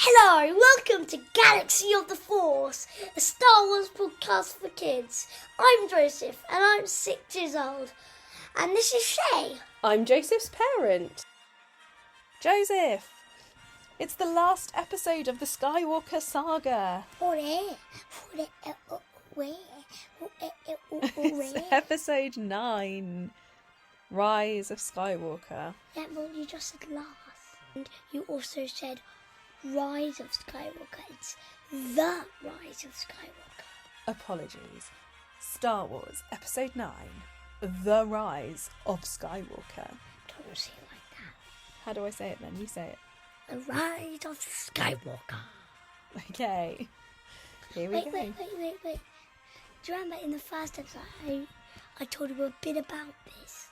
Hello, welcome to Galaxy of the Force, a Star Wars podcast for kids. I'm Joseph, and I'm 6 years old. And this is Shay. I'm Joseph's parent. Joseph, it's the last episode of the Skywalker saga. It's episode 9, Rise of Skywalker. Yeah, well, you just said last. And you also said Rise of Skywalker. It's the Rise of Skywalker. Apologies. Star Wars, episode 9, The Rise of Skywalker. Don't say it like that. How do I say it then? You say it. The Rise of Skywalker. Okay. Here we go. Wait. Do you remember in the first episode I told you a bit about this?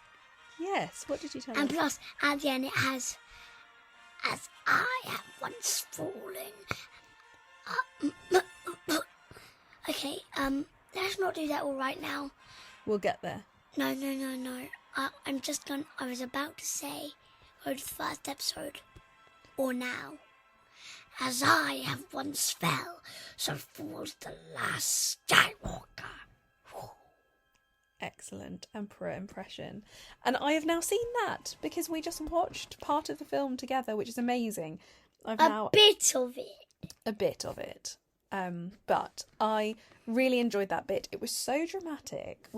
Yes, what did you tell me? And plus, at the end it has, as I have once fallen. Okay, let's not do that all right now. We'll get there. No. I was about to say, go to the first episode, or now. As I have once fell, so falls the last Skywalker. Excellent Emperor impression. And I have now seen that because we just watched part of the film together, which is amazing. A bit of it. But I really enjoyed that bit. It was so dramatic.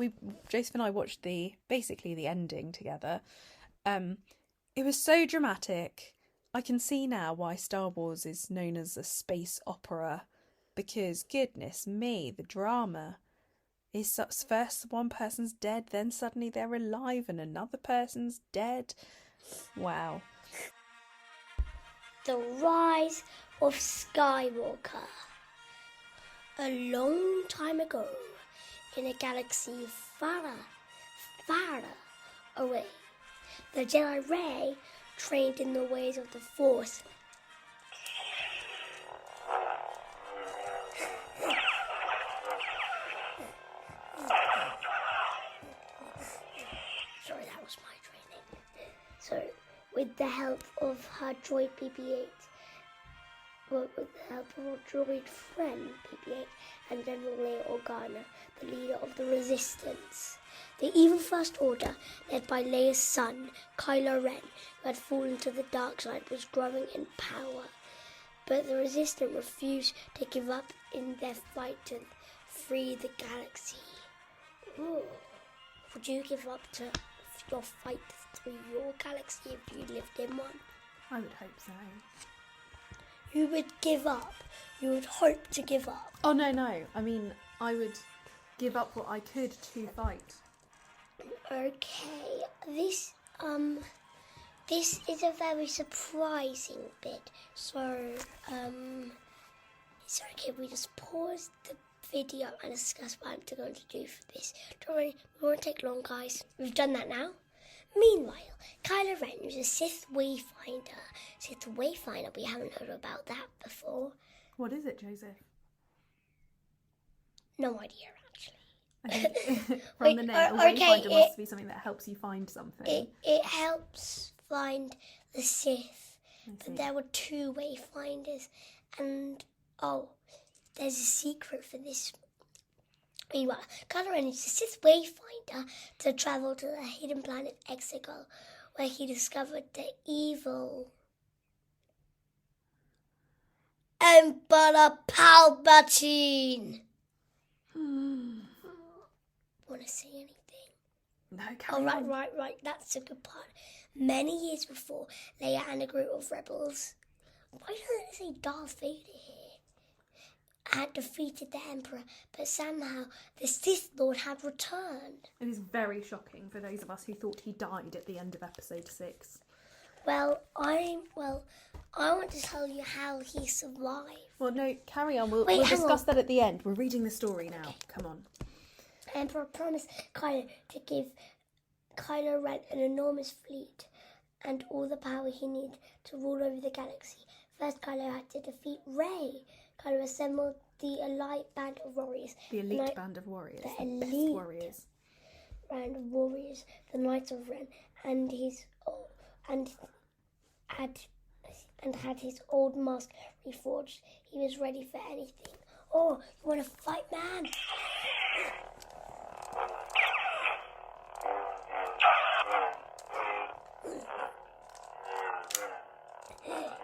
Joseph and I watched basically the ending together. It was so dramatic. I can see now why Star Wars is known as a space opera, because goodness me, the drama is first one person's dead, then suddenly they're alive and another person's dead. Wow. The Rise of Skywalker. A long time ago, in a galaxy far away, the Jedi Rey trained in the ways of the Force. Sorry, that was my training. So, with the help of her droid BB-8, with the help of her droid friend BB-8 and General Leia Organa, the leader of the Resistance, the evil First Order, led by Leia's son, Kylo Ren, who had fallen to the dark side, was growing in power. But the Resistance refused to give up in their fight to free the galaxy. Ooh. Would you give up to your fight to free your galaxy if you lived in one? I would hope so. You would give up. You would hope to give up. Oh, no. I mean, I would give up what I could to fight. Okay, this is a very surprising bit. So, it's okay, we just pause the video and discuss what I'm going to do for this. Don't worry, we won't take long, guys. We've done that now. Meanwhile, Kylo Ren is a Sith Wayfinder. We haven't heard about that before. What is it, Joseph? No idea, actually. I think from the name, a Wayfinder must be something that helps you find something. It helps find the Sith. But there were 2 Wayfinders. And, there's a secret for this. Meanwhile, Kylo Ren is a Sith Wayfinder to travel to the hidden planet Exegol, where he discovered the evil Emperor Palpatine. Want to say anything? No, carry on. Right. That's a good part. Many years before, Leia and a group of rebels, why doesn't it say Darth Vader here, had defeated the Emperor, but somehow the Sith Lord had returned. It is very shocking for those of us who thought he died at the end of episode 6. I want to tell you how he survived. Well, no, carry on. We'll discuss that at the end. We're reading the story now. Okay. Come on. The Emperor promised Kylo to give Kylo Ren an enormous fleet and all the power he needed to rule over the galaxy. First, Kylo had to defeat Rey. Kylo assembled the elite band of warriors. The elite band of warriors. The best warriors. Band of warriors, the Knights of Ren, and and had his old mask reforged. He was ready for anything. Oh, you want to fight, man?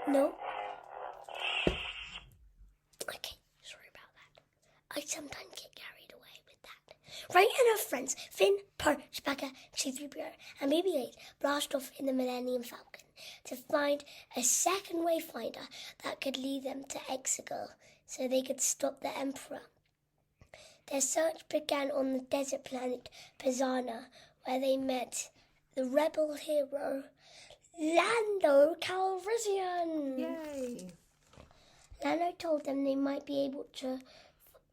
No. Okay, sorry about that. I sometimes get carried away with that. Ray and her friends, Finn, Poe, Chewbacca, C-3PO, and BB-8 blast off in the Millennium Falcon to find a second wayfinder that could lead them to Exegol so they could stop the Emperor. Their search began on the desert planet Pisana, where they met the rebel hero Lando Calrissian. Yay! Lando told them they might be able to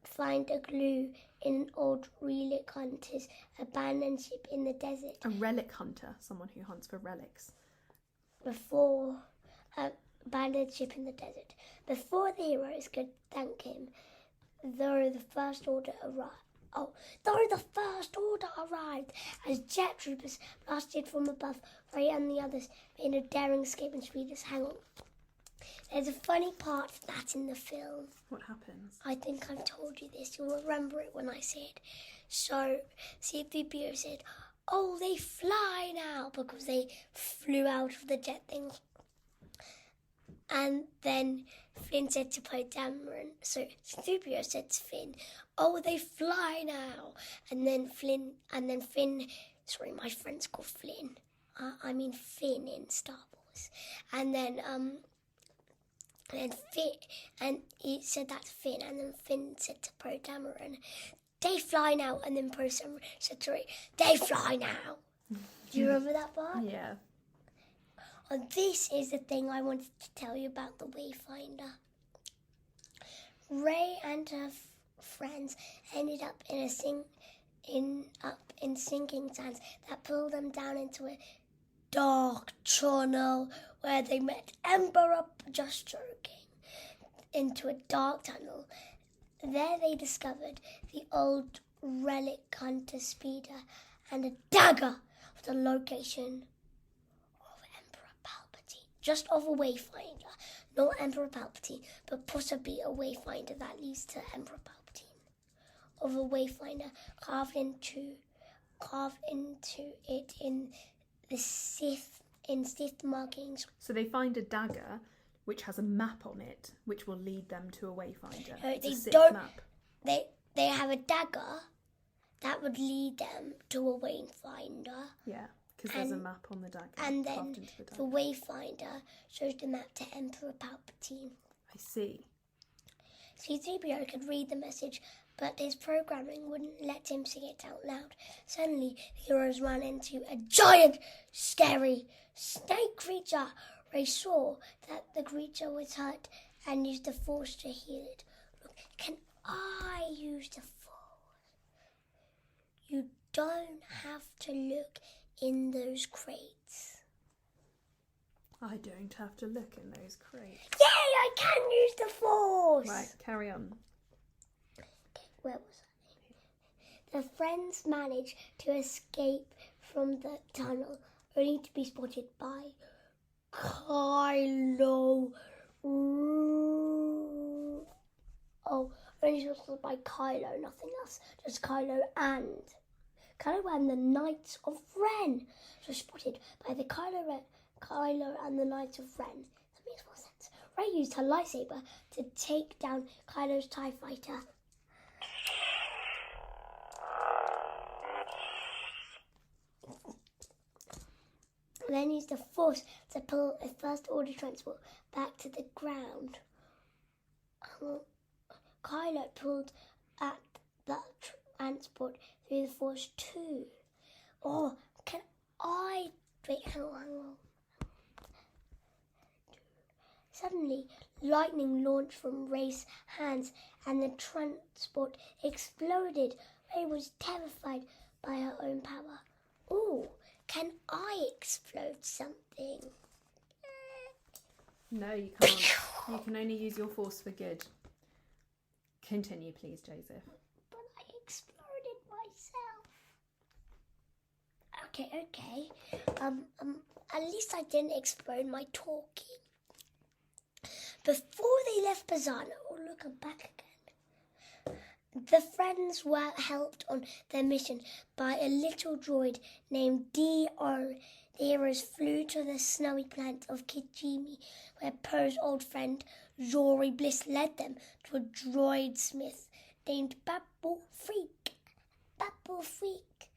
find a clue in an old relic hunter's abandoned ship in the desert. A relic hunter, someone who hunts for relics. Before abandoned ship in the desert. Before the heroes could thank him, though the First Order arrived as jet troopers blasted from above, Ray and the others made a daring escape and speeders. Hang on. There's a funny part for that in the film. What happens? I think I've told you this. You'll remember it when I say it. So, C-3PO said, "Oh, they fly now," because they flew out of the jet thing. And then Finn said to Poe Dameron, so C-3PO said to Finn, "Oh, they fly now." And then Finn, sorry, my friend's called Flynn. I mean Finn in Star Wars. And then Finn, and he said that to Finn, and then Finn said to Poe Dameron, "They fly now." And then Poe Dameron said to Ray, "They fly now." Do you remember that part? Yeah. And this is the thing I wanted to tell you about the Wayfinder. Ray and her friends ended up in sinking sands that pulled them down into a dark tunnel where they met Emperor. Just joking. Into a dark tunnel. There they discovered the old relic hunter speeder and a dagger of the location of Emperor Palpatine. Just of a wayfinder, not Emperor Palpatine, but possibly a wayfinder that leads to Emperor Palpatine. Of a wayfinder carved into it in the Sith markings. So they find a dagger which has a map on it, which will lead them to a wayfinder. They Sith don't. Map. They have a dagger that would lead them to a wayfinder. Yeah, because there's a map on the dagger. And then carved into the dagger. the wayfinder shows the map to Emperor Palpatine. I see. C-3PO could read the message, but his programming wouldn't let him see it out loud. Suddenly, the heroes ran into a giant, scary snake creature. Ray saw that the creature was hurt and used the Force to heal it. Look, can I use the Force? You don't have to look in those crates. I don't have to look in those crates. Yay, I can use the Force! Right, carry on. Okay, where was I? The friends managed to escape from the tunnel, only to be spotted by Kylo Ren. Oh, only spotted by Kylo, nothing else. Just Kylo and the Knights of Ren. So spotted by the Kylo and the Knights of Ren. That makes more sense. Rey used her lightsaber to take down Kylo's TIE fighter. Then used the Force to pull a First Order transport back to the ground. Kylo pulled at the transport through the Force too. Oh, can I... Wait, hang on. Suddenly, lightning launched from Rey's hands and the transport exploded. Rey was terrified by her own power. Ooh, can I explode something? No, you can't. You can only use your Force for good. Continue, please, Joseph. But I exploded myself. Okay. At least I didn't explode my talking. Before they left Pisano, look, I'm back again. The friends were helped on their mission by a little droid named D.O. The heroes flew to the snowy planet of Kijimi, where Poe's old friend Zori Bliss led them to a droid smith named Babble Freak. Babble Freak.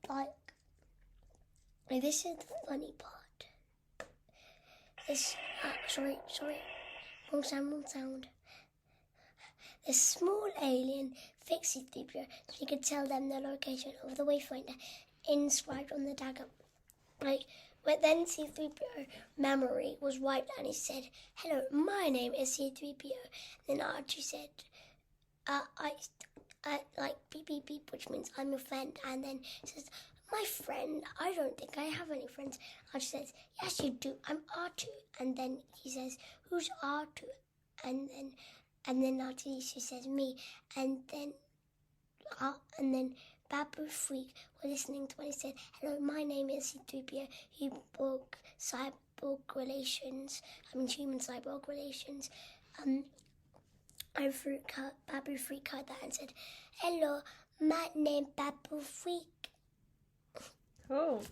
Like, this is the funny part. This, sorry. Wrong sound. The small alien fixed C-3PO so he could tell them the location of the Wayfinder inscribed on the dagger. But then C-3PO memory was wiped and he said, "Hello, my name is C-3PO." Then Archie said, I like beep beep beep, which means I'm your friend. And then he says, "My friend? I don't think I have any friends." Archie says, "Yes, you do. I'm R2." And then he says, "Who's R2?" And then Archie says, "Me." And then Babu Freak was listening to when he said, "Hello, my name is C-3PO. Human cyborg relations." And Babu Freak heard that and said, "Hello, my name Babu Freak." Cool.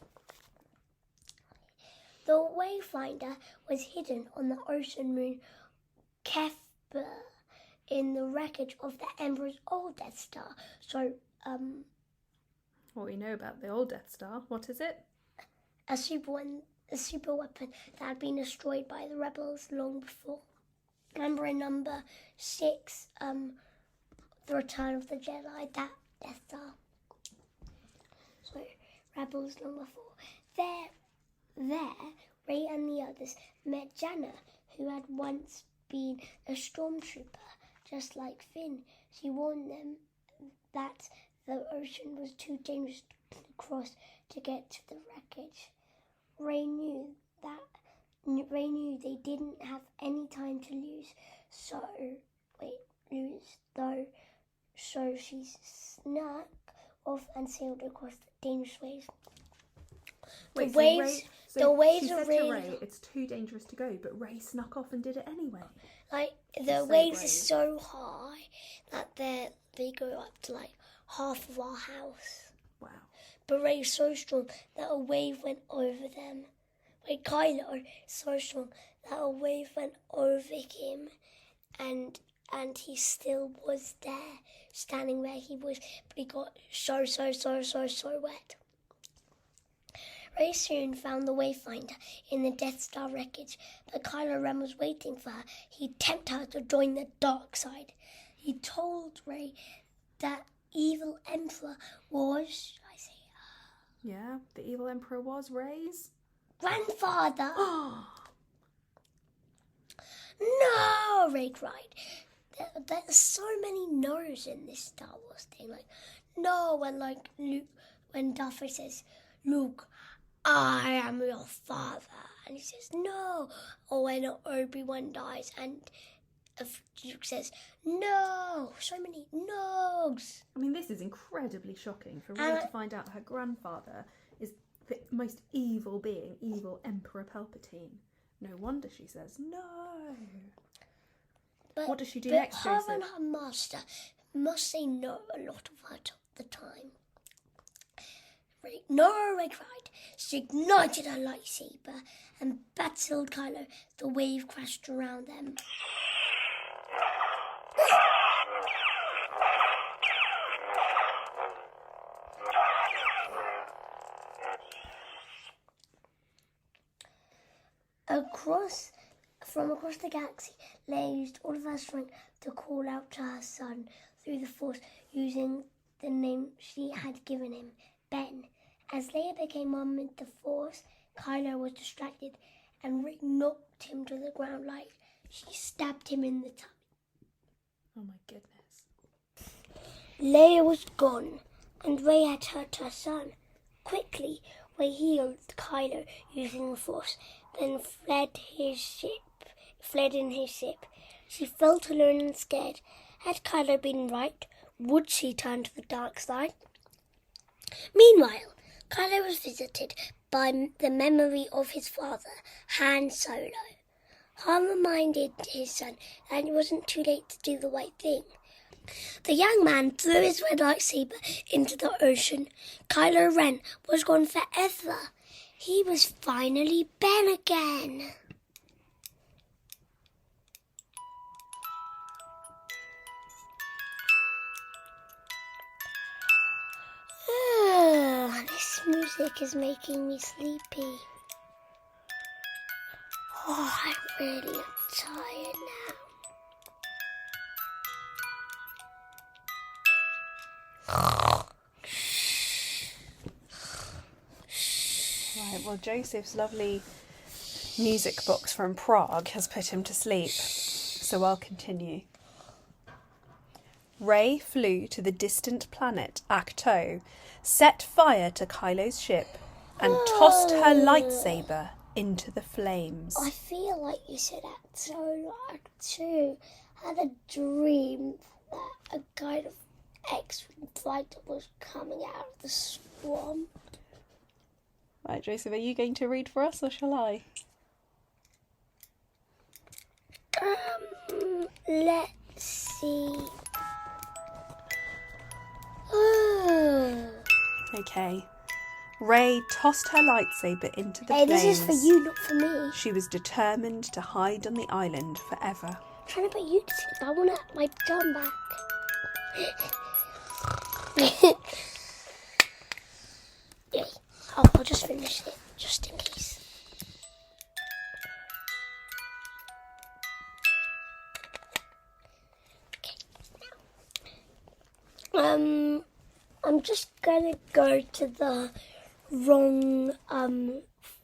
The Wayfinder was hidden on the ocean moon Kefir in the wreckage of the Emperor's old Death Star. So, What we know about the old Death Star, what is it? a super weapon that had been destroyed by the rebels long before. Remember in number 6, The Return of the Jedi, that Death Star. So, rebels long before. There, Rey and the others met Janna, who had once been a stormtrooper, just like Finn. She warned them that the ocean was too dangerous to cross to get to the wreckage. Rey knew they didn't have any time to lose, so she snuck off and sailed across the dangerous waves. The waves are really. Rey, it's too dangerous to go, but Rey snuck off and did it anyway. Like, the waves are so high that they go up to like half of our house. Wow. But Rey's so strong that a wave went over them. Like, Kylo is so strong that a wave went over him, and he still was there, standing where he was, but he got so wet. Rey soon found the Wayfinder in the Death Star wreckage, but Kylo Ren was waiting for her. He tempted her to join the dark side. He told Rey that evil Emperor was, Yeah, the evil Emperor was Rey's grandfather. No, Rey cried. There's so many no's in this Star Wars thing. Like, no, when Darth Vader says, "Luke, I am your father," and he says, "No." Or when Obi-Wan dies and Luke says, "No." So many no's. I mean, this is incredibly shocking for Rey to find out her grandfather is the most evil being, evil Emperor Palpatine. No wonder she says no. But, what does she do but next, her Joseph? and her master must say no a lot of the time. Rey cried. She ignited her lightsaber and battled Kylo. The wave crashed around them. From across the galaxy, Leia used all of her strength to call out to her son through the Force, using the name she had given him, Ben. As Leia became one with the Force, Kylo was distracted, and Rey knocked him to the ground like she stabbed him in the tummy. Oh my goodness. Leia was gone, and Rey had hurt her son. Quickly, Rey healed Kylo using the Force, then fled in his ship. She felt alone and scared. Had Kylo been right? Would she turn to the dark side? Meanwhile, Kylo was visited by the memory of his father, Han Solo. Han reminded his son that it wasn't too late to do the right thing. The young man threw his red lightsaber into the ocean. Kylo Ren was gone forever. He was finally Ben again. This music is making me sleepy. Oh, I'm really tired now. Right, well, Joseph's lovely music box from Prague has put him to sleep, so I'll continue. Rey flew to the distant planet Acto, set fire to Kylo's ship, and tossed her lightsaber into the flames. I feel like you said Acto, Acto. I had a dream that a kind of X-wing fighter was coming out of the swamp. Right, Joseph, are you going to read for us, or shall I? Let's see. Okay. Rey tossed her lightsaber into the flames. This is for you, not for me. She was determined to hide on the island forever. I'm trying to put you to sleep. I want my gun back. Yeah. I'll just finish it, just in case. Okay. I'm just gonna go to the wrong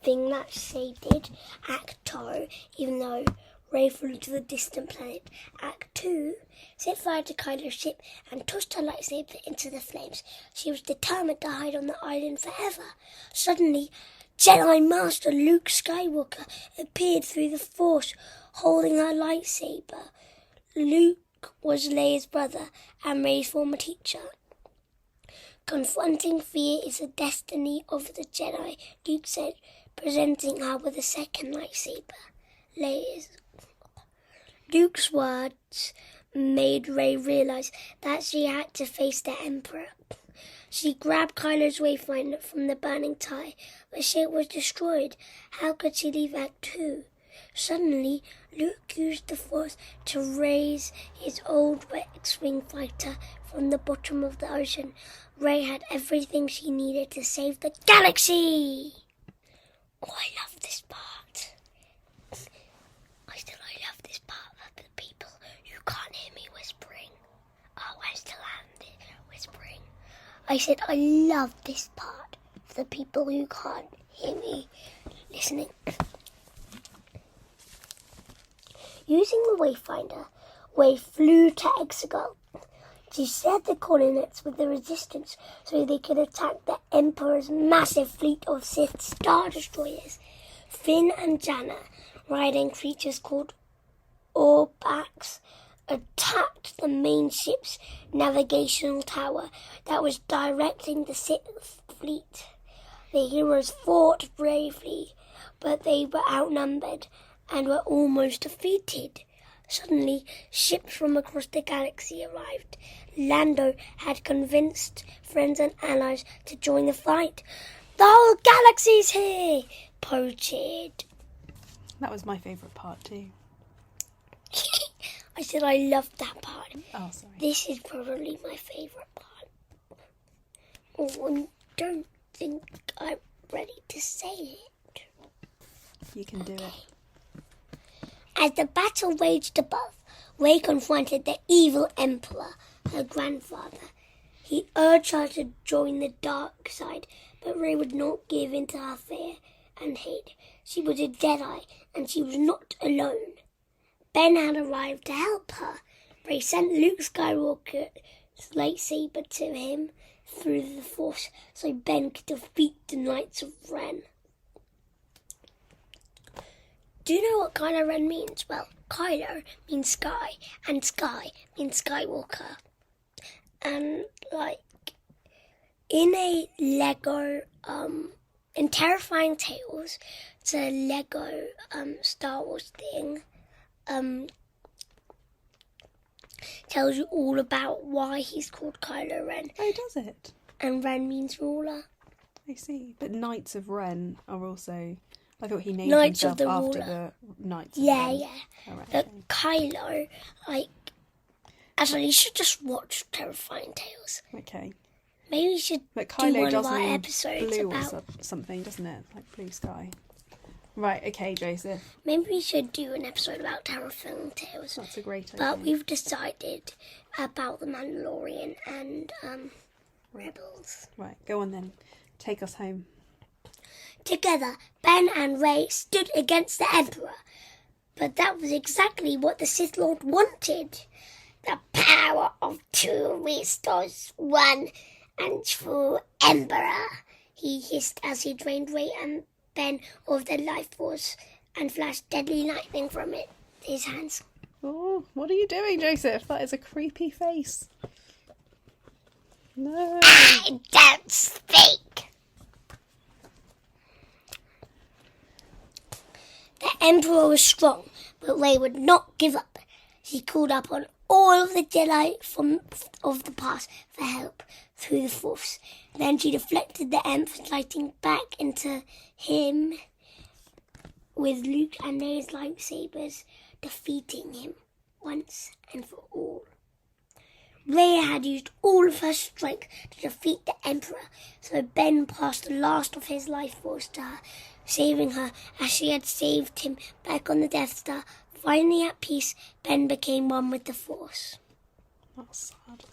thing that they did, Acto, even though Rey flew to the distant planet. Act 2, set fire to Kylo's ship and tossed her lightsaber into the flames. She was determined to hide on the island forever. Suddenly, Jedi Master Luke Skywalker appeared through the Force, holding her lightsaber. Luke was Leia's brother and Rey's former teacher. Confronting fear is the destiny of the Jedi, Luke said, presenting her with a second lightsaber. Luke's words made Rey realize that she had to face the Emperor. She grabbed Kylo's wayfinder from the burning tie. The ship was destroyed. How could she leave Act 2? Suddenly, Luke used the Force to raise his old X-wing fighter from the bottom of the ocean. Rey had everything she needed to save the galaxy. Oh, I love this part. I love this part of the people who can't hear me whispering. Oh, I still am whispering. I said I love this part for the people who can't hear me listening. Using the Wayfinder, Rey flew to Exegol. She shared the coordinates with the Resistance so they could attack the Emperor's massive fleet of Sith Star Destroyers. Finn and Janna, riding creatures called Orbaks, attacked the main ship's navigational tower that was directing the Sith fleet. The heroes fought bravely, but they were outnumbered and were almost defeated. Suddenly, ships from across the galaxy arrived. Lando had convinced friends and allies to join the fight. The whole galaxy's here! Poe cheered. That was my favourite part too. I said I loved that part. Oh, sorry. This is probably my favourite part. Oh, I don't think I'm ready to say it. You can do it. As the battle raged above, Rey confronted the evil Emperor, her grandfather. He urged her to join the dark side, but Rey would not give in to her fear and hate. She was a Jedi, and she was not alone. Ben had arrived to help her. Rey sent Luke Skywalker's lightsaber to him through the Force, so Ben could defeat the Knights of Ren. Do you know what Kylo Ren means? Well, Kylo means sky, and sky means Skywalker. And, in a Lego, in Terrifying Tales, it's a Lego Star Wars thing, tells you all about why he's called Kylo Ren. Oh, does it? And Ren means ruler. I see. But Knights of Ren are also... I thought he named Knights himself of the after Ruler. the Knights of Yeah, Ren. yeah. Oh, right, But okay. Kylo, actually, you should just watch Terrifying Tales. Okay. Maybe we should But do Kylo one does of our mean episodes blue about... or something, doesn't it? Like blue sky. Right, okay, Joseph. Maybe we should do an episode about Terrifying Tales. That's a great idea. But we've decided about The Mandalorian and Rebels. Right, go on then. Take us home. Together, Ben and Rey stood against the Emperor. But that was exactly what the Sith Lord wanted. The power of two restores one and true Emperor, he hissed as he drained Rey and Ben of their life force and flashed deadly lightning from his hands. Oh, what are you doing, Joseph? That is a creepy face. No. I don't speak. The Emperor was strong, but Rey would not give up. He called upon all of the Jedi of the past for help through the Force. Then she deflected the Emperor's lightning back into him with Luke and Leia's lightsabers, defeating him once and for all. Leia had used all of her strength to defeat the Emperor, so Ben passed the last of his life force to her, saving her as she had saved him back on the Death Star. Finally at peace, Ben became one with the Force. That's sad.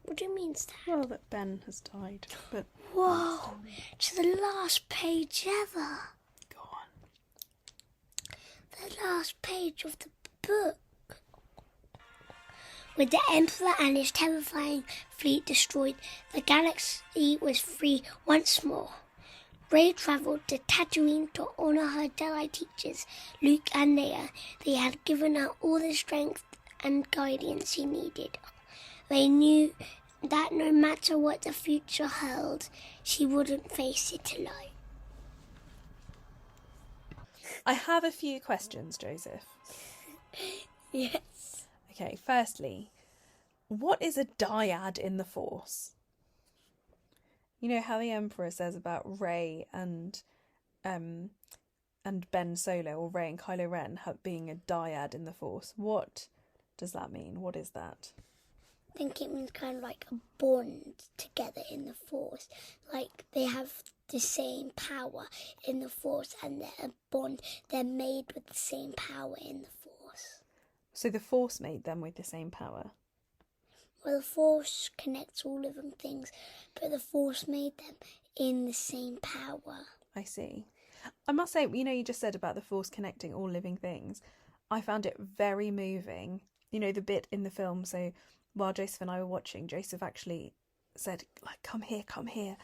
What do you mean sad? Well, that Ben has died, but... Whoa, it's the last page ever. Go on. The last page of the book. With the Emperor and his terrifying fleet destroyed, the galaxy was free once more. Rey travelled to Tatooine to honour her Jedi teachers, Luke and Leia. They had given her all the strength and guidance she needed. Rey knew that no matter what the future held, she wouldn't face it alone. I have a few questions, Joseph. Yes. Okay, firstly, what is a dyad in the Force? You know how the Emperor says about Rey and Ben Solo, or Rey and Kylo Ren being a dyad in the Force. What does that mean? What is that? I think it means kind of like a bond together in the Force. Like they have the same power in the Force and they're a bond. They're made with the same power in the Force. So the Force made them with the same power? Well, the Force connects all living things, but the Force made them in the same power. I see. I must say, you know, you just said about the Force connecting all living things. I found it very moving. You know, the bit in the film, so while Joseph and I were watching, Joseph actually said, like, come here.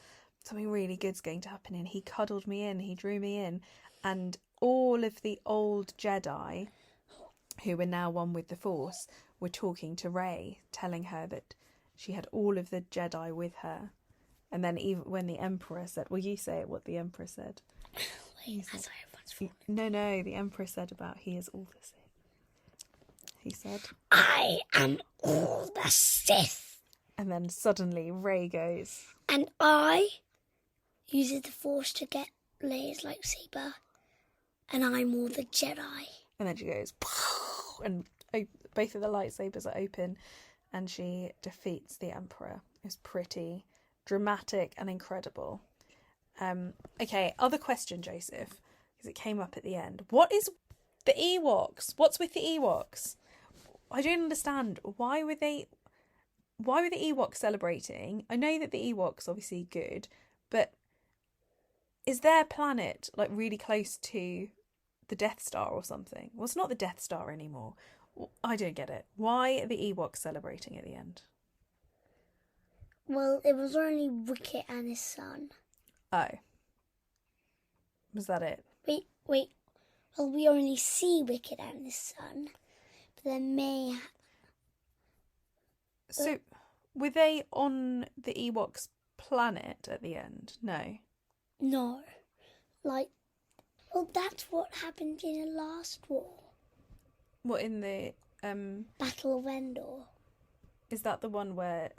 Something really good's going to happen. And he cuddled me in, he drew me in. And all of the old Jedi, who were now one with the Force, were talking to Rey, telling her that she had all of the Jedi with her. And then even when the Emperor said, well, you say it, what the Emperor said. Wait, that's why everyone's falling. No, the Emperor said about he is all the Sith. He said, I am all the Sith. and then suddenly Rey goes, And I uses the Force to get Leia's lightsaber. And I'm all the Jedi. and then she goes, and both of the lightsabers are open, and she defeats the Emperor. It's pretty dramatic and incredible. Okay, other question, Joseph, because it came up at the end. What is the Ewoks? What's with the Ewoks? I don't understand. Why were the Ewoks celebrating? I know that the Ewoks are obviously good, but is their planet like really close to the Death Star or something? Well, it's not the Death Star anymore. I don't get it. Why are the Ewoks celebrating at the end? Well, it was only Wicket and his son. Oh. Was that it? Wait. Well, we only see Wicket and his son. But there may... So, were they on the Ewoks' planet at the end? No. No. Well, that's what happened in the last war. What in the Battle of Endor. is that the one where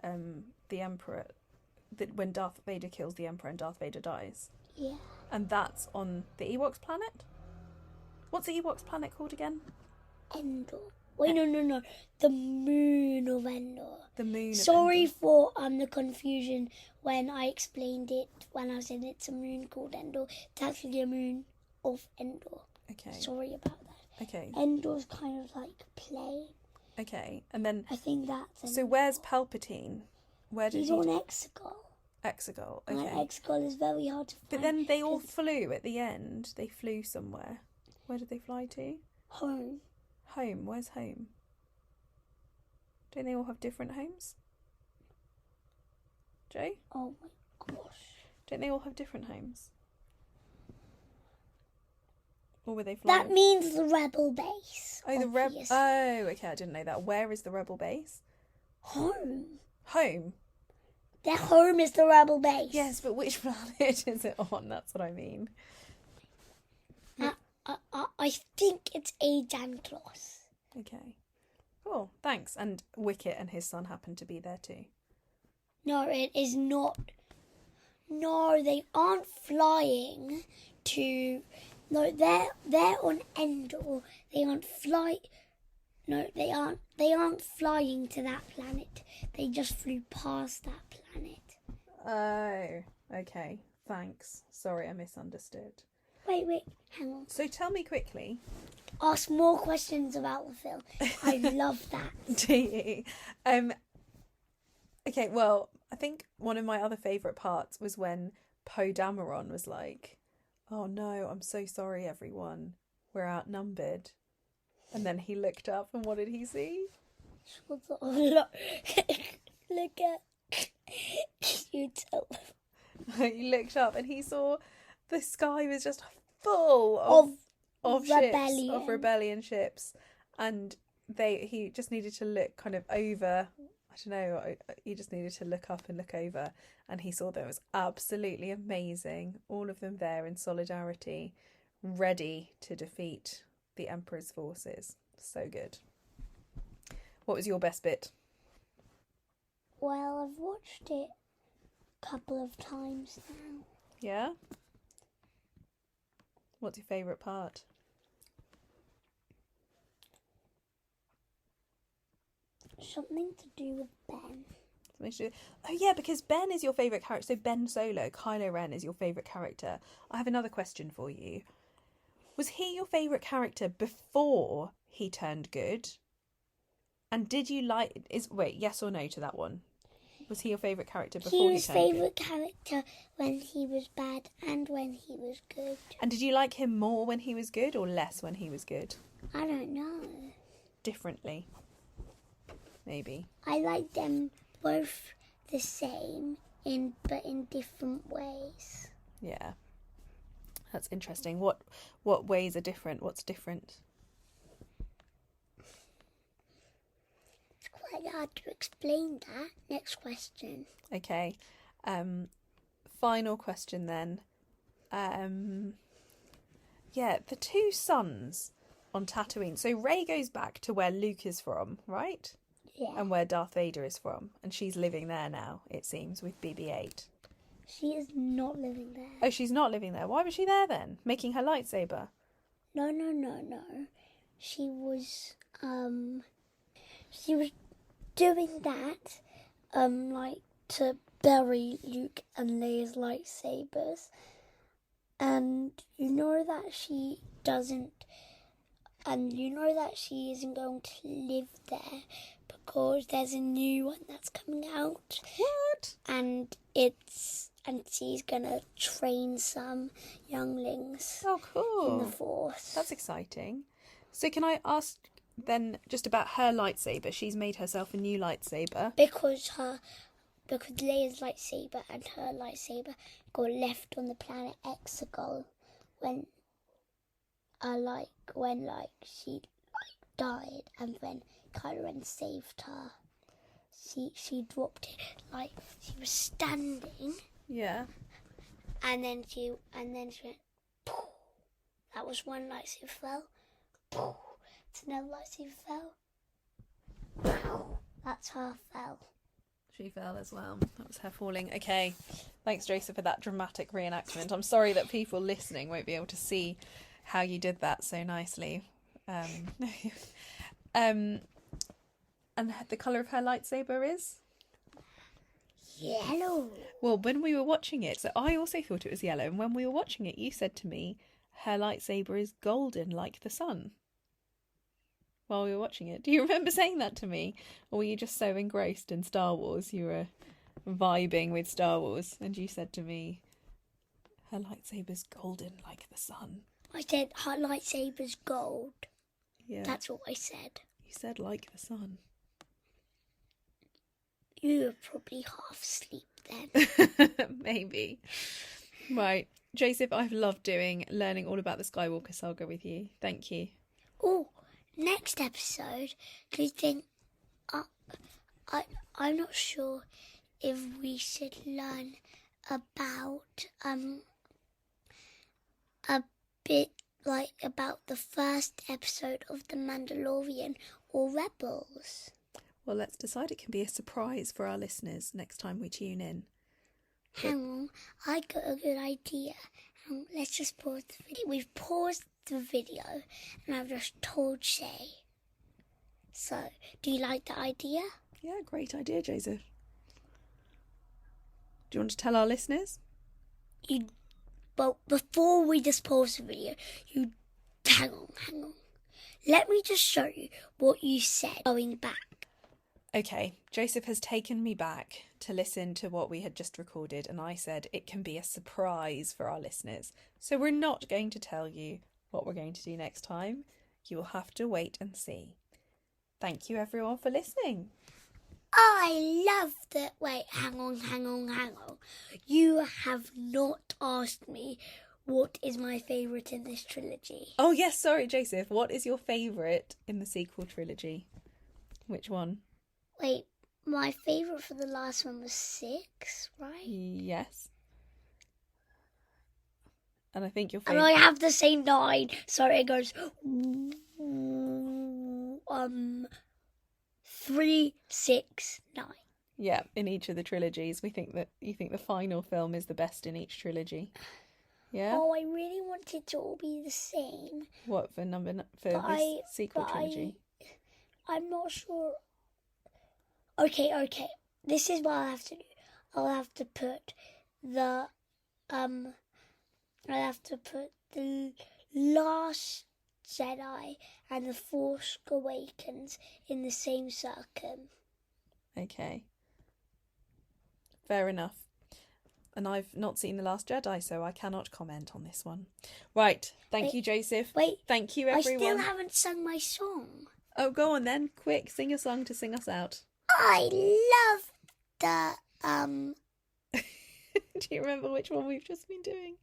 the Emperor, when Darth Vader kills the Emperor and Darth Vader dies? Yeah. And that's on the Ewoks planet? What's the Ewoks planet called again? Endor. Wait, no. The moon of Endor. The moon of Sorry Endor. for the confusion when I explained it, when I said it's a moon called Endor. It's actually a moon of Endor. Okay. Sorry about that. Okay. Endor's kind of like plain. Okay. And then... I think that's Endor. So where's Palpatine? Where did He's he... on Exegol. Exegol. And Okay. Exegol is very hard to find. But then they all flew at the end. They flew somewhere. Where did they fly to? Home. Home. Where's home? Don't they all have different homes? Joe? Oh my gosh. Don't they all have different homes? Or were they flying? That means the rebel base. Oh, the rebel. obviously. Oh, okay. I didn't know that. Where is the rebel base? Home. Home. Their home is the rebel base. Yes, but which planet is it on? That's what I mean. I think it's Ajanklos. Okay. Cool. Thanks. And Wicket and his son happen to be there too. No, it is not. No, they aren't flying to. No, they're on Endor. They aren't fly. No, they aren't. They aren't flying to that planet. They just flew past that planet. Oh, okay. Thanks. Sorry, I misunderstood. Wait, hang on. So tell me quickly. Ask more questions about the film. I love that. Do you? Okay, well, I think one of my other favourite parts was when Poe Dameron was like, "Oh no, I'm so sorry, everyone. We're outnumbered." And then he looked up, and what did he see? Look at you tell. He looked up, and he saw the sky was just full of rebellion. ships, of rebellion ships, and he just needed to look kind of over. I don't know. He just needed to look up and look over, and he saw that it was absolutely amazing. All of them there in solidarity, ready to defeat the Emperor's forces. So good. What was your best bit? Well, I've watched it a couple of times now. Yeah? What's your favourite part? Something to do with Ben. Oh yeah, because Ben is your favourite character. So Ben Solo, Kylo Ren is your favourite character. I have another question for you. Was he your favourite character before he turned good? And did you like... yes or no to that one? Was he your favourite character before he turned good? He was favourite character when he was bad and when he was good. And did you like him more when he was good or less when he was good? I don't know. Differently. Maybe. I like them both the same, but in different ways. Yeah. That's interesting. What ways are different? What's different? It's quite hard to explain that. Next question. Okay. Final question then. Yeah, the two sons on Tatooine. So Rey goes back to where Luke is from, right? Yeah. And where Darth Vader is from. And she's living there now, it seems, with BB-8. She is not living there. Oh, she's not living there. Why was she there then? Making her lightsaber? No. She was doing that, like to bury Luke and Leia's lightsabers. And you know that she doesn't, and you know that she isn't going to live there because there's a new one that's coming out. What? And she's gonna train some younglings. Oh, cool. In the Force. That's exciting. So can I ask then just about her lightsaber? She's made herself a new lightsaber. Because Leia's lightsaber and her lightsaber got left on the planet Exegol when she died, and when Kylo Ren saved her, she dropped it like she was standing. Yeah. And then she went, poof. That was one lightsaber fell. Poof. That's another lightsaber fell. That's her fell. She fell as well. That was her falling. Okay. Thanks, Joseph, for that dramatic reenactment. I'm sorry that people listening won't be able to see how you did that so nicely. And the colour of her lightsaber is? Yellow. Well, when we were watching it, so I also thought it was yellow, and when we were watching it, you said to me, her lightsaber is golden like the sun. While we were watching it. Do you remember saying that to me? Or were you just so engrossed in Star Wars, you were vibing with Star Wars, and you said to me, her lightsaber's golden like the sun. I said her lightsaber's gold. Yeah. That's what I said. You said like the sun. You were probably half asleep then. Maybe. Right. Joseph, I've loved learning all about the Skywalker saga with you. Thank you. Oh, next episode, do you think... I'm not sure if we should learn about a bit like about the first episode of The Mandalorian or Rebels. Well, let's decide. It can be a surprise for our listeners next time we tune in. Hang on, I got a good idea. Let's just pause the video. We've paused the video and I've just told Shay. So, do you like the idea? Yeah, great idea, Joseph. Do you want to tell our listeners? But before we just pause the video, hang on. Let me just show you what you said going back. Okay, Joseph has taken me back to listen to what we had just recorded, and I said it can be a surprise for our listeners. So we're not going to tell you what we're going to do next time. You will have to wait and see. Thank you everyone for listening. I love that. Wait, hang on. You have not asked me what is my favourite in this trilogy. Oh yes, sorry Joseph. What is your favourite in the sequel trilogy? Which one? Wait, my favourite for the last one was 6, right? Yes. And I think your And favourite... I have to say 9. Sorry, it goes... 3, 6, 9. Yeah, in each of the trilogies. You think the final film is the best in each trilogy. Yeah? Oh, I really wanted to all be the same. What, for this sequel trilogy? I'm not sure... Okay. This is what I have to do. I'll have to put the Last Jedi and the Force Awakens in the same circle. Okay. Fair enough. And I've not seen The Last Jedi, so I cannot comment on this one. Right. Thank you, Joseph. Wait. Thank you, everyone. I still haven't sung my song. Oh, go on then. Quick, sing a song to sing us out. I love the Do you remember which one we've just been doing?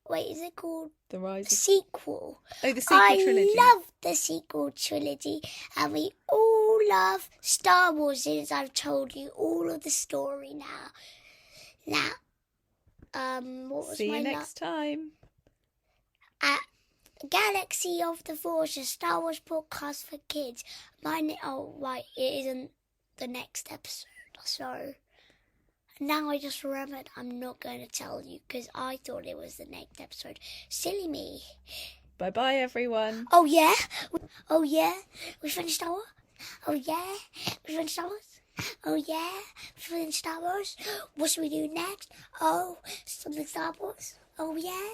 Wait, is it called The Rise of... Sequel? Oh, the sequel trilogy. I love the sequel trilogy, and we all love Star Wars, as I've told you all of the story now. What was See my you next time. At Galaxy of the Force, a Star Wars podcast for kids. It isn't the next episode, so... Now I just remembered I'm not going to tell you because I thought it was the next episode. Silly me. Bye-bye, everyone. Oh, yeah? We finished Star Wars? Oh, yeah? We finished Star Wars? Oh, yeah? We finished Star Wars? What should we do next? Oh, something Star Wars? Oh, yeah?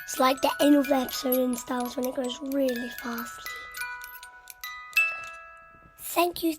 It's like the end of the episode in Star Wars when it goes really fast. Thank you.